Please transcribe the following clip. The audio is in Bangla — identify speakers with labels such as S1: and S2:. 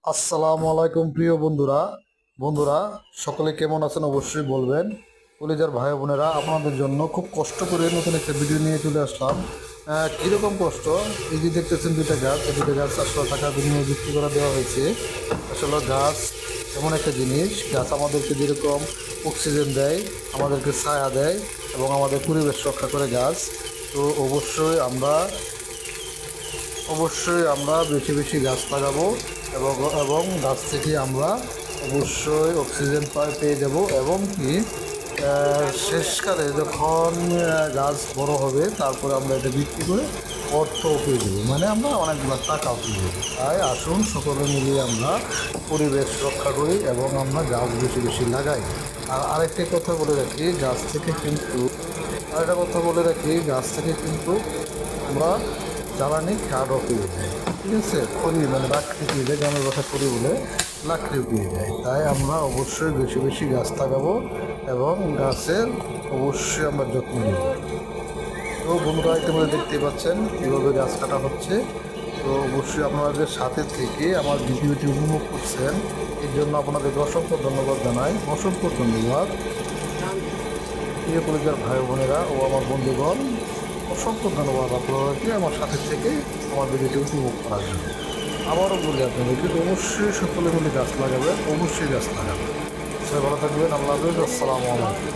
S1: আসসালামু আলাইকুম প্রিয় বন্ধুরা। বন্ধুরা সকলে কেমন আছেন অবশ্যই বলবেন। কলিজার ভাই বোনেরা, আপনাদের জন্য খুব কষ্ট করে নতুন একটা ভিডিও নিয়ে চলে আসলাম। কীরকম কষ্ট, এই যে দেখতেছেন দুইটা গাছ, এই দুইটা গাছ 400 টাকা বিনিময়ে বিক্রি করে দেওয়া হয়েছে। আসলে গাছ এমন একটা জিনিস, গাছ আমাদেরকে যেরকম অক্সিজেন দেয়, আমাদেরকে ছায়া দেয় এবং আমাদের পরিবেশ রক্ষা করে গাছ। তো অবশ্যই আমরা বেশি বেশি গাছ লাগাবো এবং এবং গাছ থেকে আমরা অবশ্যই অক্সিজেন পেয়ে যাব এবং কি শেষকালে যখন গাছ বড় হবে তারপরে আমরা এটা বিক্রি করে অর্থও পেয়ে দেবো, মানে আমরা অনেকগুলো টাকাও পেয়ে দেবো। তাই আসুন সকলে মিলিয়ে আমরা পরিবেশ রক্ষা করি এবং আমরা গাছ বেশি বেশি লাগাই। আর আরেকটা কথা বলে রাখি, গাছ থেকে কিন্তু আমরা জ্বালানি কাঠও পেয়ে যাই। ঠিক আছে, খড়ি মানে লাকড়ি পেয়ে যায়, গ্রামের কথা খড়ি বলে লাকড়িও পেয়ে যায়। তাই আমরা অবশ্যই বেশি বেশি গাছ লাগাবো এবং গাছের অবশ্যই আমরা যত্ন নেব। তো বন্ধুরা, ইতিমধ্যে দেখতে পাচ্ছেন কীভাবে গাছ কাটা হচ্ছে। তো অবশ্যই আপনাদের সাথে থেকে আমার ভিডিওটি উপভোগ করছেন, এর জন্য আপনাদেরকে অসংখ্য ধন্যবাদ জানাই। অসংখ্য ধন্যবাদ প্রিয় পরিবার ভাই বোনেরা ও আমার বন্ধুগণ। অসংখ্য ধন্যবাদ আপনাদেরকে আমার সাথে থেকে আমার ভিডিওটি উপভোগ করার জন্য। আবারও বলি আপনাদেরকে অবশ্যই সকলে মিলে গাছ লাগাবেন, অবশ্যই গাছ লাগাবেন। সবাই ভালো থাকবেন। আল্লাহ হাফেজ। আসসালামু আলাইকুম।